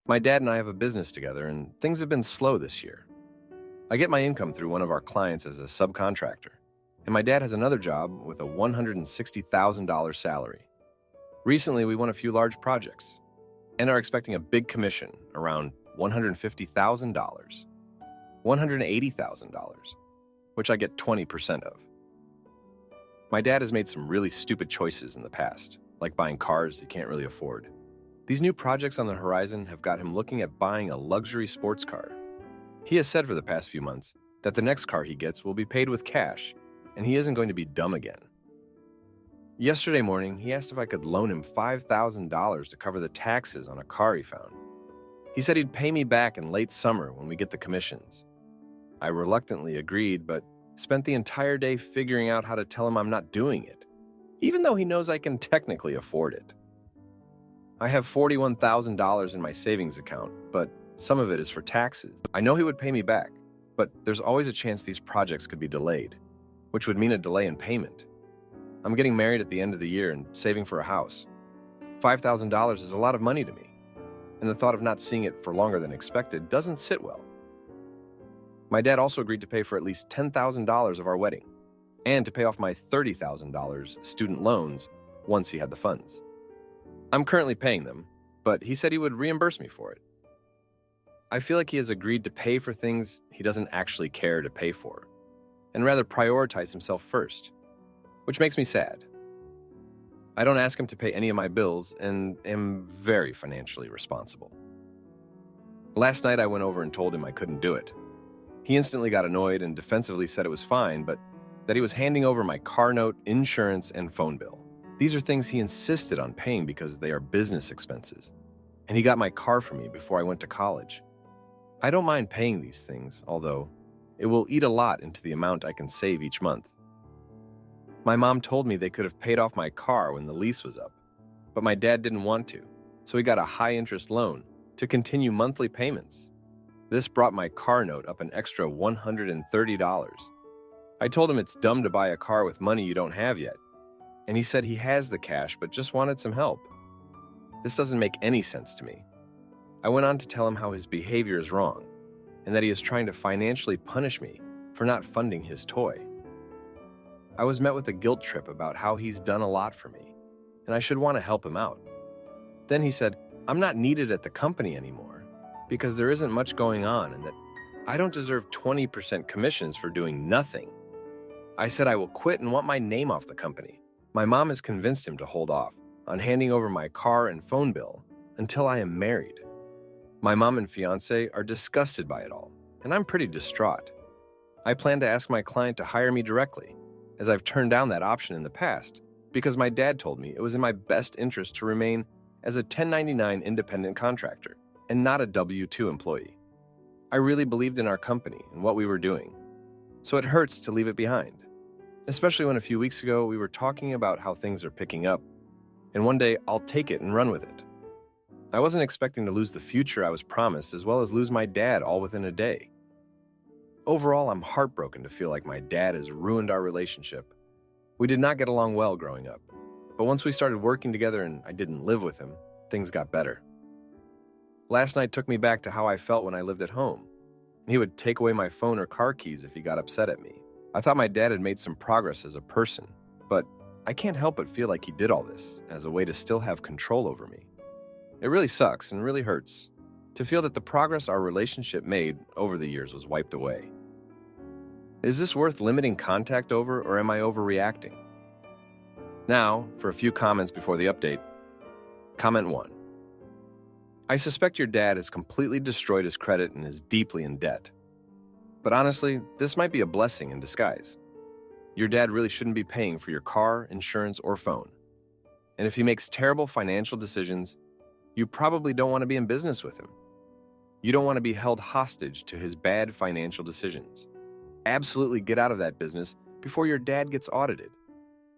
My dad and I have a business together, and things have been slow this year. I get my income through one of our clients as a subcontractor, and my dad has another job with a $160,000 salary. Recently, we won a few large projects and are expecting a big commission around $150,000, $180,000, which I get 20% of. My dad has made some really stupid choices in the past, like buying cars he can't really afford. These new projects on the horizon have got him looking at buying a luxury sports car. He has said for the past few months that the next car he gets will be paid with cash, and he isn't going to be dumb again. Yesterday morning, he asked if I could loan him $5,000 to cover the taxes on a car he found. He said he'd pay me back in late summer when we get the commissions. I reluctantly agreed, but spent the entire day figuring out how to tell him I'm not doing it, even though he knows I can technically afford it. I have $41,000 in my savings account, but some of it is for taxes. I know he would pay me back, but there's always a chance these projects could be delayed, which would mean a delay in payment. I'm getting married at the end of the year and saving for a house. $5,000 is a lot of money to me, and the thought of not seeing it for longer than expected doesn't sit well. My dad also agreed to pay for at least $10,000 of our wedding, and to pay off my $30,000 student loans once he had the funds. I'm currently paying them, but he said he would reimburse me for it. I feel like he has agreed to pay for things he doesn't actually care to pay for, and rather prioritize himself first, which makes me sad. I don't ask him to pay any of my bills and am very financially responsible. Last night I went over and told him I couldn't do it. He instantly got annoyed and defensively said it was fine, but that he was handing over my car note, insurance, and phone bill. These are things he insisted on paying because they are business expenses, and he got my car for me before I went to college. I don't mind paying these things, although it will eat a lot into the amount I can save each month. My mom told me they could have paid off my car when the lease was up, but my dad didn't want to, so he got a high-interest loan to continue monthly payments. This brought my car note up an extra $130. I told him it's dumb to buy a car with money you don't have yet, and he said he has the cash but just wanted some help. This doesn't make any sense to me. I went on to tell him how his behavior is wrong, and that he is trying to financially punish me for not funding his toy. I was met with a guilt trip about how he's done a lot for me, and I should want to help him out. Then he said, I'm not needed at the company anymore because there isn't much going on and that I don't deserve 20% commissions for doing nothing. I said I will quit and want my name off the company. My mom has convinced him to hold off on handing over my car and phone bill until I am married. My mom and fiance are disgusted by it all, and I'm pretty distraught. I plan to ask my client to hire me directly, as I've turned down that option in the past because my dad told me it was in my best interest to remain as a 1099 independent contractor and not a W-2 employee. I really believed in our company and what we were doing, so it hurts to leave it behind, especially when a few weeks ago we were talking about how things are picking up, and one day I'll take it and run with it. I wasn't expecting to lose the future I was promised as well as lose my dad all within a day. Overall, I'm heartbroken to feel like my dad has ruined our relationship. We did not get along well growing up, but once we started working together and I didn't live with him, things got better. Last night took me back to how I felt when I lived at home. He would take away my phone or car keys if he got upset at me. I thought my dad had made some progress as a person, but I can't help but feel like he did all this as a way to still have control over me. It really sucks and really hurts to feel that the progress our relationship made over the years was wiped away. Is this worth limiting contact over, or am I overreacting? Now, for a few comments before the update. Comment 1. I suspect your dad has completely destroyed his credit and is deeply in debt. But honestly, this might be a blessing in disguise. Your dad really shouldn't be paying for your car, insurance, or phone. And if he makes terrible financial decisions, you probably don't want to be in business with him. You don't want to be held hostage to his bad financial decisions. Absolutely get out of that business before your dad gets audited.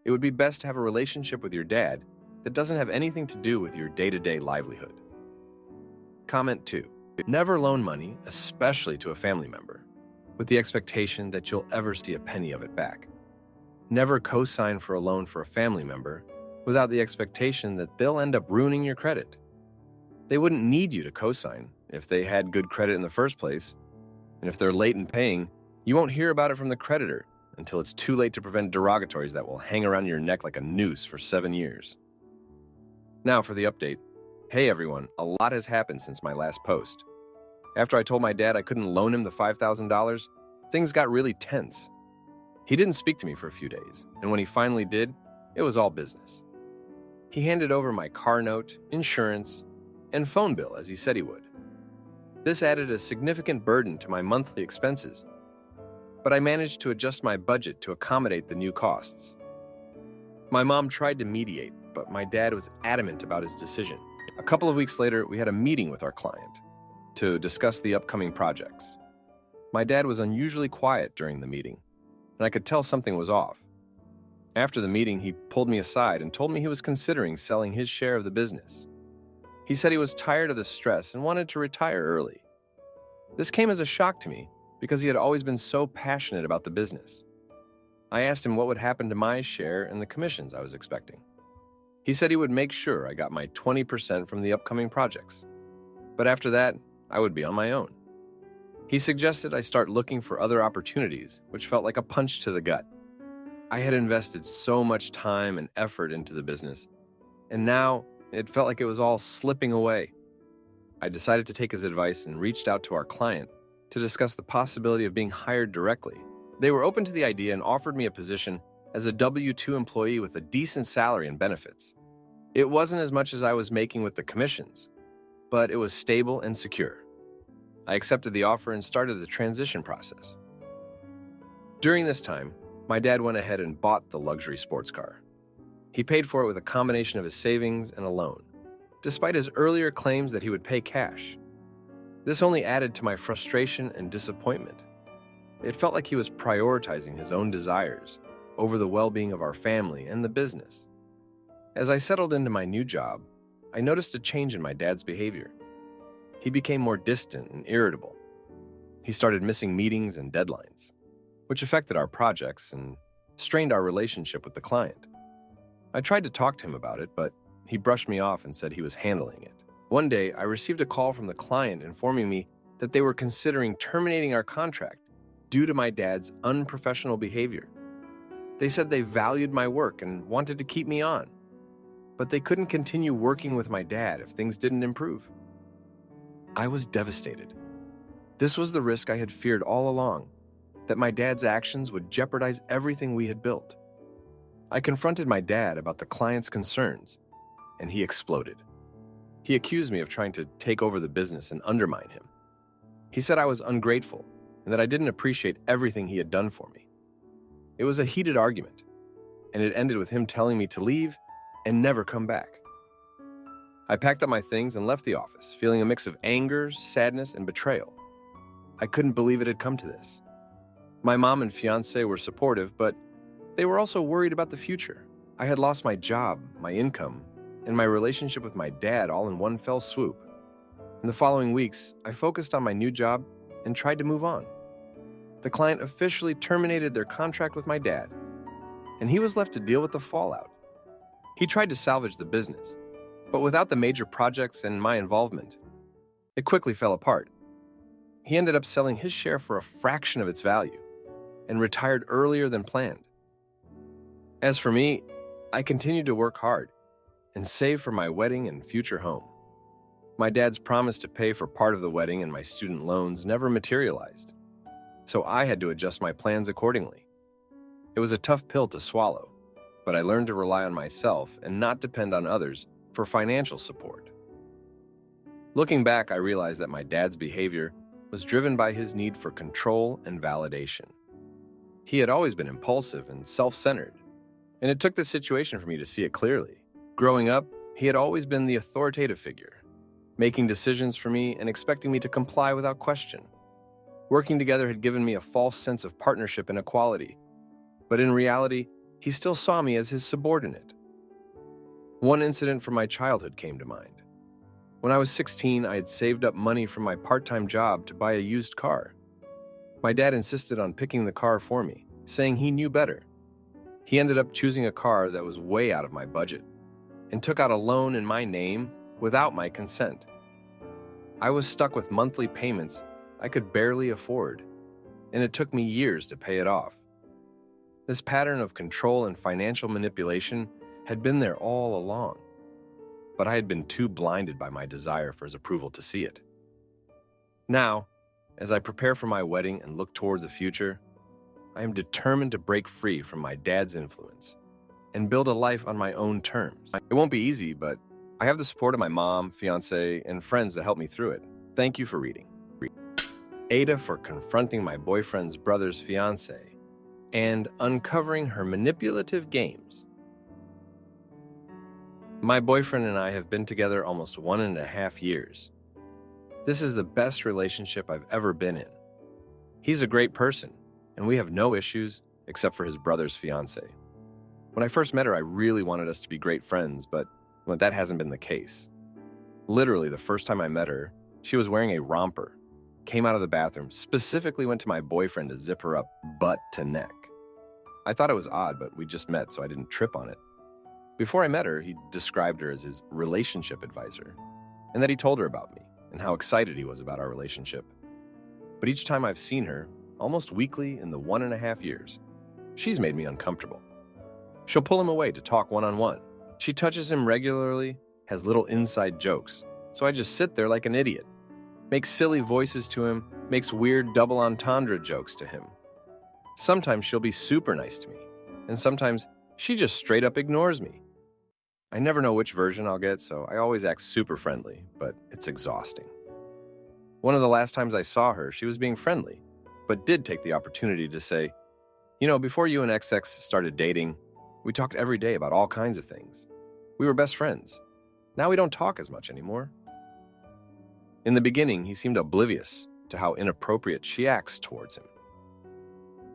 It would be best to have a relationship with your dad that doesn't have anything to do with your day-to-day livelihood. Comment 2. Never loan money, especially to a family member, with the expectation that you'll ever see a penny of it back. Never co-sign for a loan for a family member without the expectation that they'll end up ruining your credit. They wouldn't need you to co-sign if they had good credit in the first place. And if they're late in paying, you won't hear about it from the creditor until it's too late to prevent derogatories that will hang around your neck like a noose for 7 years. Now for the update. Hey everyone, a lot has happened since my last post. After I told my dad I couldn't loan him the $5,000, things got really tense. He didn't speak to me for a few days, and when he finally did, it was all business. He handed over my car note, insurance, and phone bill as he said he would. This added a significant burden to my monthly expenses, but I managed to adjust my budget to accommodate the new costs. My mom tried to mediate, but my dad was adamant about his decision. A couple of weeks later, we had a meeting with our client to discuss the upcoming projects. My dad was unusually quiet during the meeting, and I could tell something was off. After the meeting, he pulled me aside and told me he was considering selling his share of the business. He said he was tired of the stress and wanted to retire early. This came as a shock to me because he had always been so passionate about the business. I asked him what would happen to my share and the commissions I was expecting. He said he would make sure I got my 20% from the upcoming projects. But after that, I would be on my own. He suggested I start looking for other opportunities, which felt like a punch to the gut. I had invested so much time and effort into the business, and now it felt like it was all slipping away. I decided to take his advice and reached out to our client to discuss the possibility of being hired directly. They were open to the idea and offered me a position as a W-2 employee with a decent salary and benefits. It wasn't as much as I was making with the commissions, but it was stable and secure. I accepted the offer and started the transition process. During this time, my dad went ahead and bought the luxury sports car. He paid for it with a combination of his savings and a loan, despite his earlier claims that he would pay cash. This only added to my frustration and disappointment. It felt like he was prioritizing his own desires over the well-being of our family and the business. As I settled into my new job, I noticed a change in my dad's behavior. He became more distant and irritable. He started missing meetings and deadlines, which affected our projects and strained our relationship with the client. I tried to talk to him about it, but he brushed me off and said he was handling it. One day, I received a call from the client informing me that they were considering terminating our contract due to my dad's unprofessional behavior. They said they valued my work and wanted to keep me on, but they couldn't continue working with my dad if things didn't improve. I was devastated. This was the risk I had feared all along, that my dad's actions would jeopardize everything we had built. I confronted my dad about the client's concerns, and he exploded. He accused me of trying to take over the business and undermine him. He said I was ungrateful and that I didn't appreciate everything he had done for me. It was a heated argument, and it ended with him telling me to leave and never come back. I packed up my things and left the office, feeling a mix of anger, sadness, and betrayal. I couldn't believe it had come to this. My mom and fiancé were supportive, but they were also worried about the future. I had lost my job, my income, and my relationship with my dad all in one fell swoop. In the following weeks, I focused on my new job and tried to move on. The client officially terminated their contract with my dad, and he was left to deal with the fallout. He tried to salvage the business, but without the major projects and my involvement, it quickly fell apart. He ended up selling his share for a fraction of its value and retired earlier than planned. As for me, I continued to work hard and save for my wedding and future home. My dad's promise to pay for part of the wedding and my student loans never materialized, so I had to adjust my plans accordingly. It was a tough pill to swallow, but I learned to rely on myself and not depend on others for financial support. Looking back, I realized that my dad's behavior was driven by his need for control and validation. He had always been impulsive and self-centered, and it took this situation for me to see it clearly. Growing up, he had always been the authoritative figure, making decisions for me and expecting me to comply without question. Working together had given me a false sense of partnership and equality, but in reality, he still saw me as his subordinate. One incident from my childhood came to mind. When I was 16, I had saved up money from my part-time job to buy a used car. My dad insisted on picking the car for me, saying he knew better. He ended up choosing a car that was way out of my budget and took out a loan in my name without my consent. I was stuck with monthly payments I could barely afford, and it took me years to pay it off. This pattern of control and financial manipulation had been there all along, but I had been too blinded by my desire for his approval to see it. Now, as I prepare for my wedding and look toward the future, I am determined to break free from my dad's influence and build a life on my own terms. It won't be easy, but I have the support of my mom, fiance, and friends that help me through it. Thank you for reading. Aita for confronting my boyfriend's brother's fiance and uncovering her manipulative games. My boyfriend and I have been together almost 1.5 years. This is the best relationship I've ever been in. He's a great person, and we have no issues except for his brother's fiance. When I first met her, I really wanted us to be great friends, but that hasn't been the case. Literally, the first time I met her, she was wearing a romper, came out of the bathroom, specifically went to my boyfriend to zip her up butt to neck. I thought it was odd, but we just met, so I didn't trip on it. Before I met her, he described her as his relationship advisor, and that he told her about me and how excited he was about our relationship. But each time I've seen her, almost weekly in the 1.5 years, she's made me uncomfortable. She'll pull him away to talk one-on-one. She touches him regularly, has little inside jokes, so I just sit there like an idiot. Makes silly voices to him, makes weird double entendre jokes to him. Sometimes she'll be super nice to me, and sometimes she just straight up ignores me. I never know which version I'll get, so I always act super friendly, but it's exhausting. One of the last times I saw her, she was being friendly, but did take the opportunity to say, before you and XX started dating, we talked every day about all kinds of things. We were best friends. Now we don't talk as much anymore. In the beginning, he seemed oblivious to how inappropriate she acts towards him.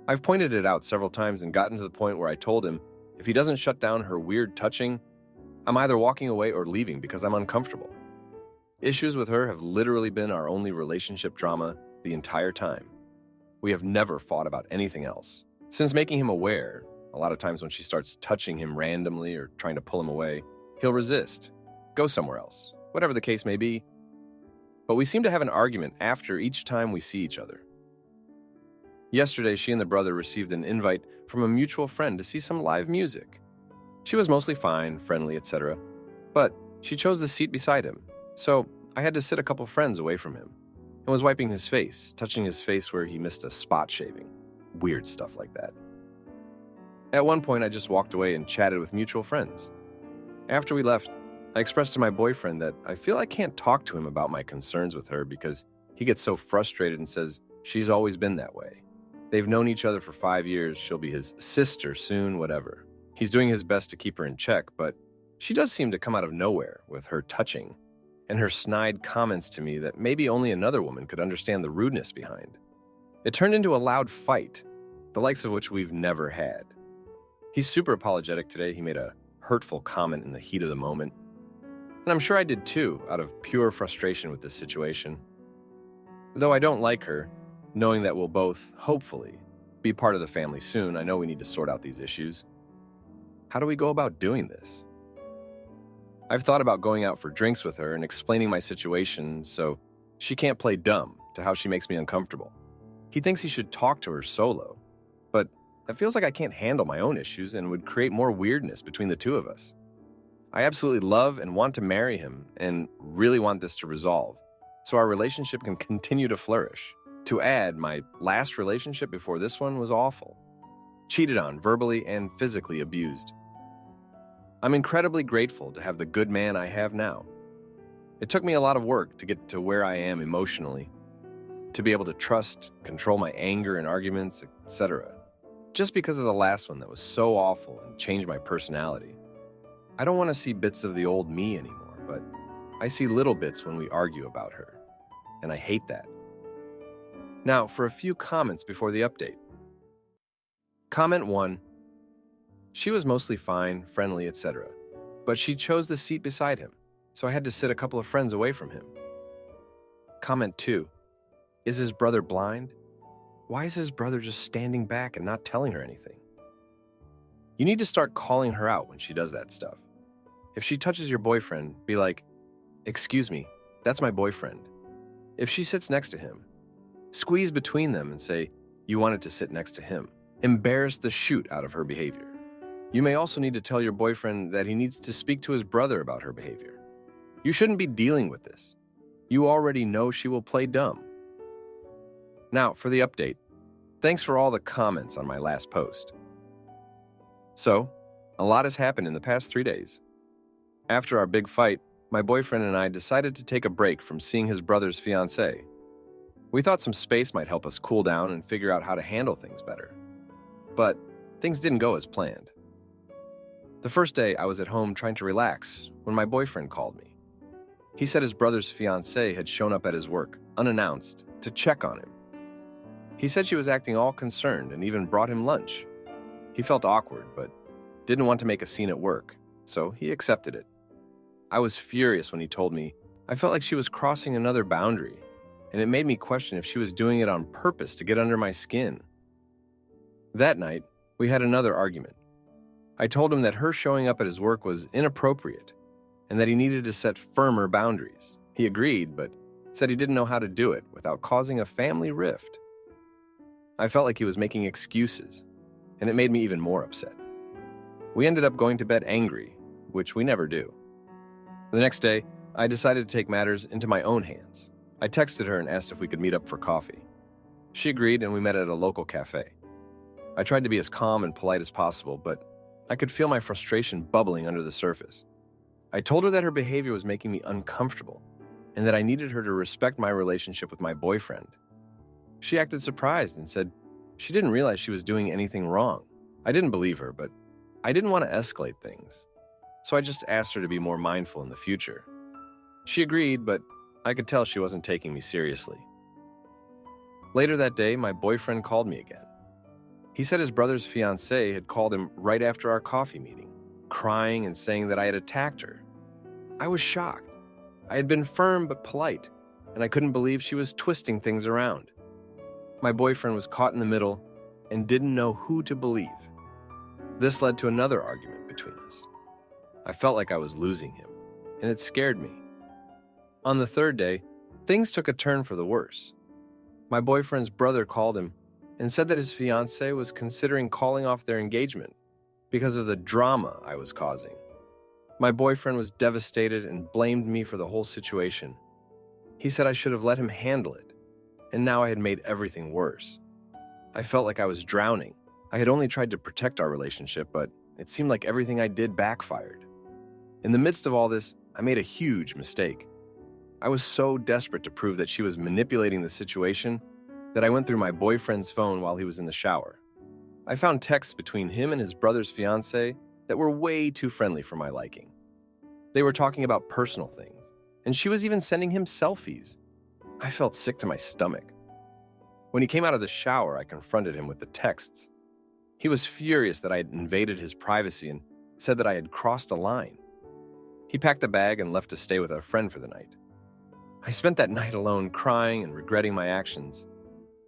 I've pointed it out several times and gotten to the point where I told him, if he doesn't shut down her weird touching, I'm either walking away or leaving because I'm uncomfortable. Issues with her have literally been our only relationship drama the entire time. We have never fought about anything else. Since making him aware, a lot of times when she starts touching him randomly or trying to pull him away, he'll resist, go somewhere else, whatever the case may be. But we seem to have an argument after each time we see each other. Yesterday, she and the brother received an invite from a mutual friend to see some live music. She was mostly fine, friendly, etc., but she chose the seat beside him, so I had to sit a couple friends away from him and was wiping his face, touching his face where he missed a spot shaving. Weird stuff like that. At one point, I just walked away and chatted with mutual friends. After we left, I expressed to my boyfriend that I feel I can't talk to him about my concerns with her because he gets so frustrated and says she's always been that way. They've known each other for 5 years, she'll be his sister soon, whatever. He's doing his best to keep her in check, but she does seem to come out of nowhere with her touching and her snide comments to me that maybe only another woman could understand the rudeness behind. It turned into a loud fight, the likes of which we've never had. He's super apologetic today. He made a hurtful comment in the heat of the moment. And I'm sure I did too, out of pure frustration with this situation. Though I don't like her, knowing that we'll both, hopefully, be part of the family soon, I know we need to sort out these issues. How do we go about doing this? I've thought about going out for drinks with her and explaining my situation so she can't play dumb to how she makes me uncomfortable. He thinks he should talk to her solo, but that feels like I can't handle my own issues and would create more weirdness between the two of us. I absolutely love and want to marry him and really want this to resolve so our relationship can continue to flourish. To add, my last relationship before this one was awful. Cheated on, verbally and physically abused. I'm incredibly grateful to have the good man I have now. It took me a lot of work to get to where I am emotionally, to be able to trust, control my anger and arguments, etc. Just because of the last one that was so awful and changed my personality. I don't want to see bits of the old me anymore, but I see little bits when we argue about her, and I hate that. Now, for a few comments before the update. Comment 1. She was mostly fine, friendly, etc., but she chose the seat beside him, so I had to sit a couple of friends away from him. Comment 2. Is his brother blind? Why is his brother just standing back and not telling her anything? You need to start calling her out when she does that stuff. If she touches your boyfriend, be like, "Excuse me, that's my boyfriend. If she sits next to him, squeeze between them and say, you wanted to sit next to him. Embarrass the shoot out of her behavior. You may also need to tell your boyfriend that he needs to speak to his brother about her behavior. You shouldn't be dealing with this. You already know she will play dumb. Now, for the update. Thanks for all the comments on my last post. So, a lot has happened in the past 3 days. After our big fight, my boyfriend and I decided to take a break from seeing his brother's fiancée. We thought some space might help us cool down and figure out how to handle things better. But things didn't go as planned. The first day, I was at home trying to relax when my boyfriend called me. He said his brother's fiancée had shown up at his work, unannounced, to check on him. He said she was acting all concerned and even brought him lunch. He felt awkward, but didn't want to make a scene at work, so he accepted it. I was furious when he told me. I felt like she was crossing another boundary, and it made me question if she was doing it on purpose to get under my skin. That night, we had another argument. I told him that her showing up at his work was inappropriate and that he needed to set firmer boundaries. He agreed, but said he didn't know how to do it without causing a family rift. I felt like he was making excuses, and it made me even more upset. We ended up going to bed angry, which we never do. The next day, I decided to take matters into my own hands. I texted her and asked if we could meet up for coffee. She agreed, and we met at a local cafe. I tried to be as calm and polite as possible, but I could feel my frustration bubbling under the surface. I told her that her behavior was making me uncomfortable and that I needed her to respect my relationship with my boyfriend. She acted surprised and said she didn't realize she was doing anything wrong. I didn't believe her, but I didn't want to escalate things, so I just asked her to be more mindful in the future. She agreed, but I could tell she wasn't taking me seriously. Later that day, my boyfriend called me again. He said his brother's fiancée had called him right after our coffee meeting, crying and saying that I had attacked her. I was shocked. I had been firm but polite, and I couldn't believe she was twisting things around. My boyfriend was caught in the middle and didn't know who to believe. This led to another argument between us. I felt like I was losing him, and it scared me. On the third day, things took a turn for the worse. My boyfriend's brother called him and said that his fiancée was considering calling off their engagement because of the drama I was causing. My boyfriend was devastated and blamed me for the whole situation. He said I should have let him handle it, and now I had made everything worse. I felt like I was drowning. I had only tried to protect our relationship, but it seemed like everything I did backfired. In the midst of all this, I made a huge mistake. I was so desperate to prove that she was manipulating the situation that I went through my boyfriend's phone while he was in the shower. I found texts between him and his brother's fiancée that were way too friendly for my liking. They were talking about personal things, and she was even sending him selfies. I felt sick to my stomach. When he came out of the shower, I confronted him with the texts. He was furious that I had invaded his privacy and said that I had crossed a line. He packed a bag and left to stay with a friend for the night. I spent that night alone, crying and regretting my actions.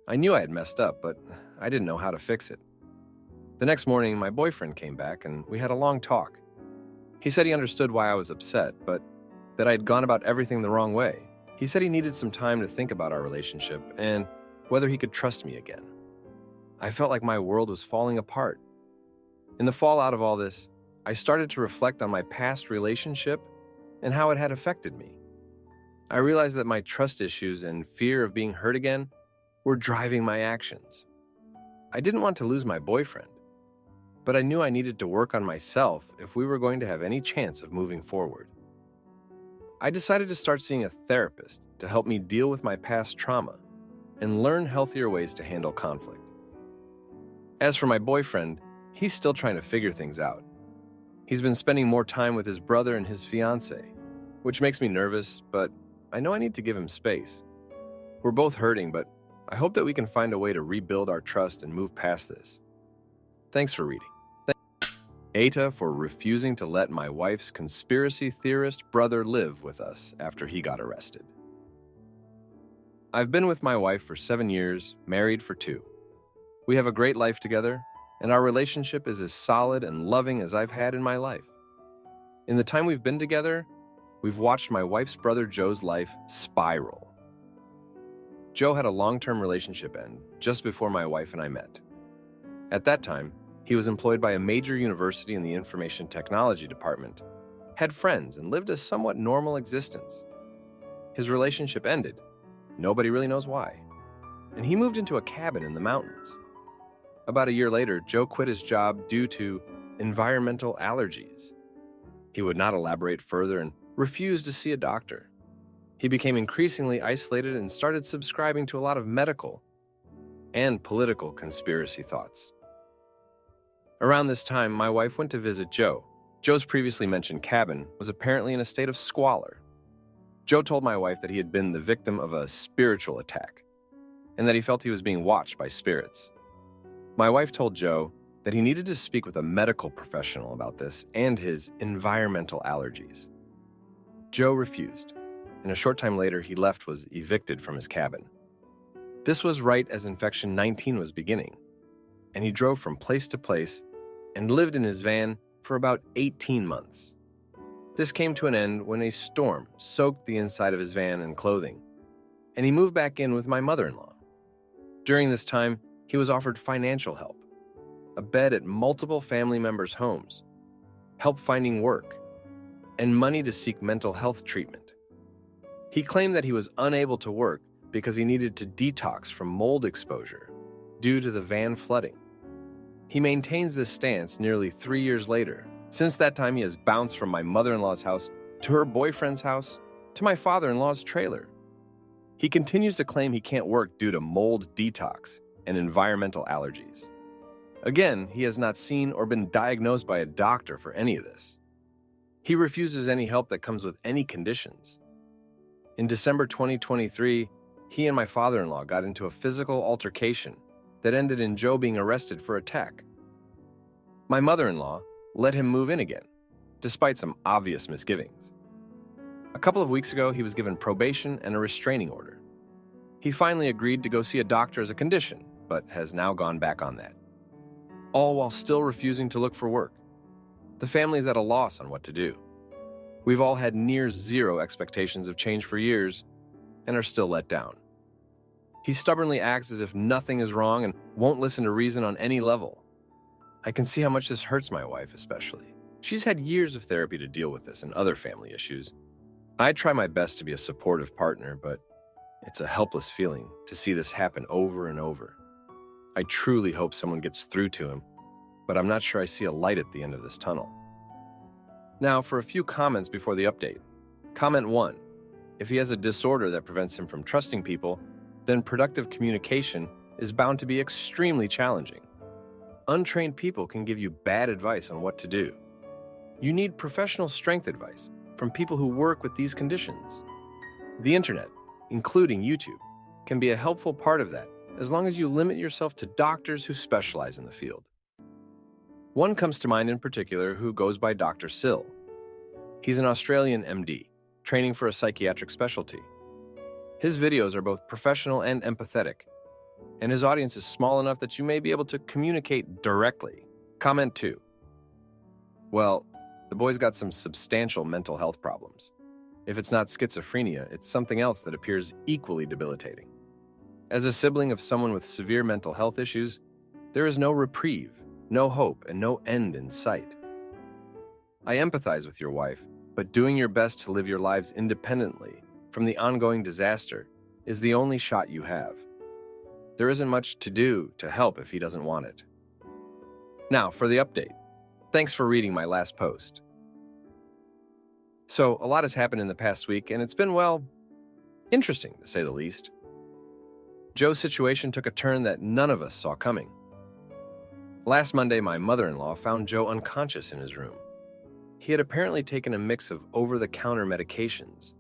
I knew I had messed up, but I didn't know how to fix it. The next morning, my boyfriend came back and we had a long talk. He said he understood why I was upset, but that I had gone about everything the wrong way. He said he needed some time to think about our relationship and whether he could trust me again. I felt like my world was falling apart. In the fallout of all this, I started to reflect on my past relationship and how it had affected me. I realized that my trust issues and fear of being hurt again were driving my actions. I didn't want to lose my boyfriend, but I knew I needed to work on myself if we were going to have any chance of moving forward. I decided to start seeing a therapist to help me deal with my past trauma and learn healthier ways to handle conflict. As for my boyfriend, he's still trying to figure things out. He's been spending more time with his brother and his fiancée, which makes me nervous, but I know I need to give him space. We're both hurting, but I hope that we can find a way to rebuild our trust and move past this. Thanks for reading. Aita for refusing to let my wife's conspiracy theorist brother live with us after he got arrested. I've been with my wife for 7 years, married for 2. We have a great life together, and our relationship is as solid and loving as I've had in my life. In the time we've been together, we've watched my wife's brother Joe's life spiral. Joe had a long-term relationship end just before my wife and I met. At that time, he was employed by a major university in the information technology department, had friends, and lived a somewhat normal existence. His relationship ended. Nobody really knows why. And he moved into a cabin in the mountains. About a year later, Joe quit his job due to environmental allergies. He would not elaborate further and refused to see a doctor. He became increasingly isolated and started subscribing to a lot of medical and political conspiracy thoughts. Around this time, my wife went to visit Joe. Joe's previously mentioned cabin was apparently in a state of squalor. Joe told my wife that he had been the victim of a spiritual attack and that he felt he was being watched by spirits. My wife told Joe that he needed to speak with a medical professional about this and his environmental allergies. Joe refused, and a short time later, he was evicted from his cabin. This was right as Infection 19 was beginning, and he drove from place to place and lived in his van for about 18 months. This came to an end when a storm soaked the inside of his van and clothing, and he moved back in with my mother-in-law. During this time, he was offered financial help, a bed at multiple family members' homes, help finding work, and money to seek mental health treatment. He claimed that he was unable to work because he needed to detox from mold exposure due to the van flooding. He maintains this stance nearly 3 years later. Since that time, he has bounced from my mother-in-law's house to her boyfriend's house to my father-in-law's trailer. He continues to claim he can't work due to mold detox and environmental allergies. Again, he has not seen or been diagnosed by a doctor for any of this. He refuses any help that comes with any conditions. In December 2023, he and my father-in-law got into a physical altercation that ended in Joe being arrested for attack. My mother-in-law let him move in again, despite some obvious misgivings. A couple of weeks ago, he was given probation and a restraining order. He finally agreed to go see a doctor as a condition, but has now gone back on that, all while still refusing to look for work. The family is at a loss on what to do. We've all had near zero expectations of change for years and are still let down. He stubbornly acts as if nothing is wrong and won't listen to reason on any level. I can see how much this hurts my wife especially. She's had years of therapy to deal with this and other family issues. I try my best to be a supportive partner, but it's a helpless feeling to see this happen over and over. I truly hope someone gets through to him, but I'm not sure I see a light at the end of this tunnel. Now, for a few comments before the update. Comment 1. If he has a disorder that prevents him from trusting people, then productive communication is bound to be extremely challenging. Untrained people can give you bad advice on what to do. You need professional strength advice from people who work with these conditions. The internet, including YouTube, can be a helpful part of that as long as you limit yourself to doctors who specialize in the field. One comes to mind in particular who goes by Dr. Sill. He's an Australian MD, training for a psychiatric specialty. His videos are both professional and empathetic, and his audience is small enough that you may be able to communicate directly. Comment 2. Well, the boy's got some substantial mental health problems. If it's not schizophrenia, it's something else that appears equally debilitating. As a sibling of someone with severe mental health issues, there is no reprieve, no hope, and no end in sight. I empathize with your wife, but doing your best to live your lives independently from the ongoing disaster is the only shot you have. There isn't much to do to help if he doesn't want it. Now, for the update. Thanks for reading my last post. So, a lot has happened in the past week, and it's been, well, interesting, to say the least. Joe's situation took a turn that none of us saw coming. Last Monday, my mother-in-law found Joe unconscious in his room. He had apparently taken a mix of over-the-counter medications,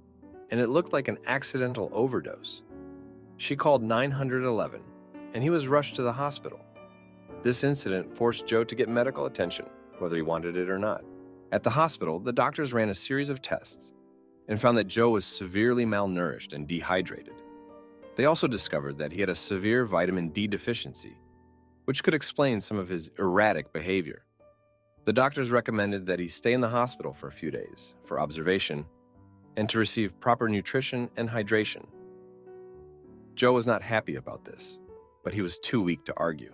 and it looked like an accidental overdose. She called 911, and he was rushed to the hospital. This incident forced Joe to get medical attention, whether he wanted it or not. At the hospital, the doctors ran a series of tests and found that Joe was severely malnourished and dehydrated. They also discovered that he had a severe vitamin D deficiency, which could explain some of his erratic behavior. The doctors recommended that he stay in the hospital for a few days for observation and to receive proper nutrition and hydration. Joe was not happy about this, but he was too weak to argue.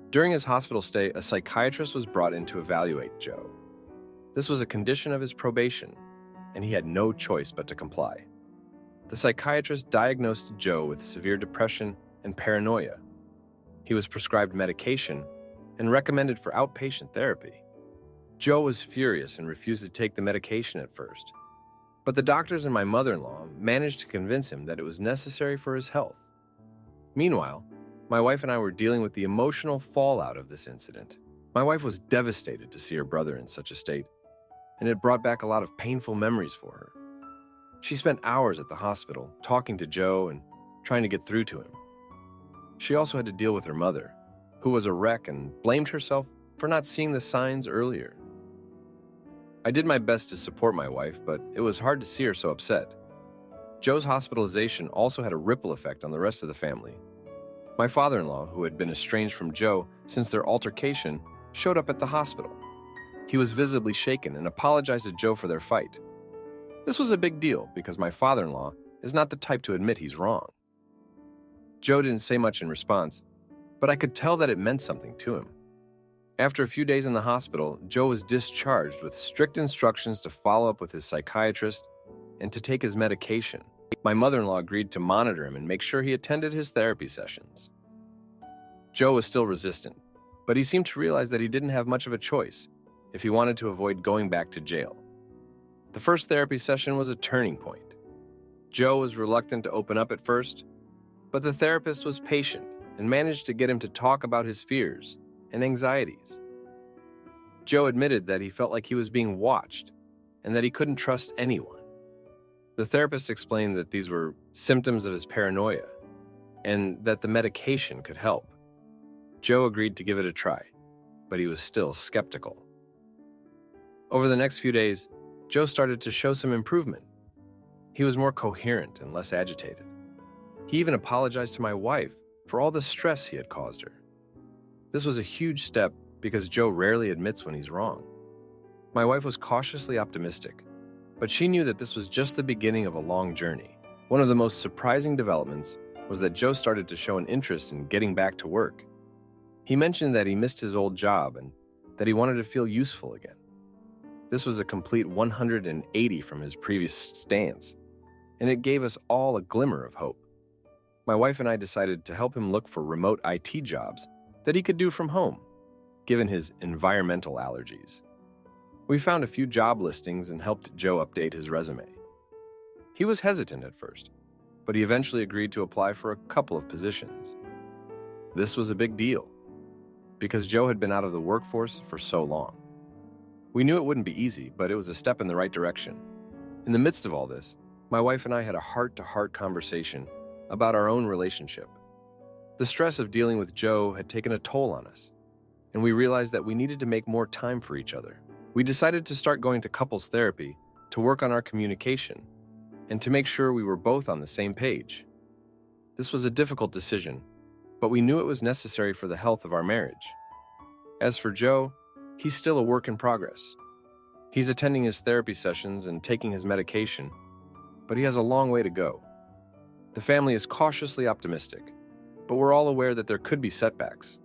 During his hospital stay, a psychiatrist was brought in to evaluate Joe. This was a condition of his probation, and he had no choice but to comply. The psychiatrist diagnosed Joe with severe depression and paranoia. He was prescribed medication and recommended for outpatient therapy. Joe was furious and refused to take the medication at first, but the doctors and my mother-in-law managed to convince him that it was necessary for his health. Meanwhile, my wife and I were dealing with the emotional fallout of this incident. My wife was devastated to see her brother in such a state, and it brought back a lot of painful memories for her. She spent hours at the hospital talking to Joe and trying to get through to him. She also had to deal with her mother, who was a wreck and blamed herself for not seeing the signs earlier. I did my best to support my wife, but it was hard to see her so upset. Joe's hospitalization also had a ripple effect on the rest of the family. My father-in-law, who had been estranged from Joe since their altercation, showed up at the hospital. He was visibly shaken and apologized to Joe for their fight. This was a big deal because my father-in-law is not the type to admit he's wrong. Joe didn't say much in response, but I could tell that it meant something to him. After a few days in the hospital, Joe was discharged with strict instructions to follow up with his psychiatrist and to take his medication. My mother-in-law agreed to monitor him and make sure he attended his therapy sessions. Joe was still resistant, but he seemed to realize that he didn't have much of a choice if he wanted to avoid going back to jail. The first therapy session was a turning point. Joe was reluctant to open up at first, but the therapist was patient and managed to get him to talk about his fears and anxieties. Joe admitted that he felt like he was being watched and that he couldn't trust anyone. The therapist explained that these were symptoms of his paranoia and that the medication could help. Joe agreed to give it a try, but he was still skeptical. Over the next few days, Joe started to show some improvement. He was more coherent and less agitated. He even apologized to my wife for all the stress he had caused her. This was a huge step because Joe rarely admits when he's wrong. My wife was cautiously optimistic, but she knew that this was just the beginning of a long journey. One of the most surprising developments was that Joe started to show an interest in getting back to work. He mentioned that he missed his old job and that he wanted to feel useful again. This was a complete 180 from his previous stance, and it gave us all a glimmer of hope. My wife and I decided to help him look for remote IT jobs that he could do from home, given his environmental allergies. We found a few job listings and helped Joe update his resume. He was hesitant at first, but he eventually agreed to apply for a couple of positions. This was a big deal, because Joe had been out of the workforce for so long. We knew it wouldn't be easy, but it was a step in the right direction. In the midst of all this, my wife and I had a heart-to-heart conversation about our own relationship. The stress of dealing with Joe had taken a toll on us, and we realized that we needed to make more time for each other. We decided to start going to couples therapy to work on our communication and to make sure we were both on the same page. This was a difficult decision, but we knew it was necessary for the health of our marriage. As for Joe, he's still a work in progress. He's attending his therapy sessions and taking his medication, but he has a long way to go. The family is cautiously optimistic, but we're all aware that there could be setbacks.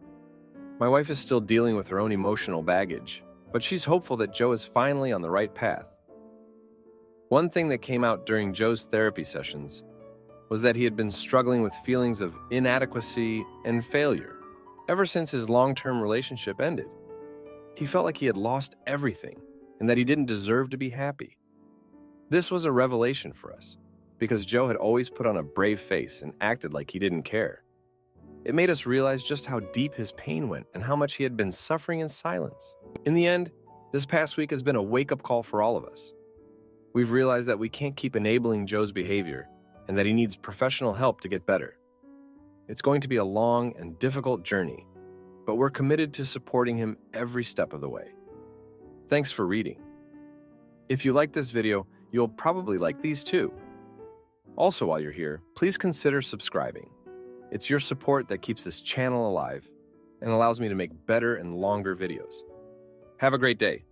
My wife is still dealing with her own emotional baggage, but she's hopeful that Joe is finally on the right path. One thing that came out during Joe's therapy sessions was that he had been struggling with feelings of inadequacy and failure ever since his long-term relationship ended. He felt like he had lost everything and that he didn't deserve to be happy. This was a revelation for us, because Joe had always put on a brave face and acted like he didn't care. It made us realize just how deep his pain went and how much he had been suffering in silence. In the end, this past week has been a wake-up call for all of us. We've realized that we can't keep enabling Joe's behavior and that he needs professional help to get better. It's going to be a long and difficult journey, but we're committed to supporting him every step of the way. Thanks for reading. If you like this video, you'll probably like these too. Also, while you're here, please consider subscribing. It's your support that keeps this channel alive and allows me to make better and longer videos. Have a great day.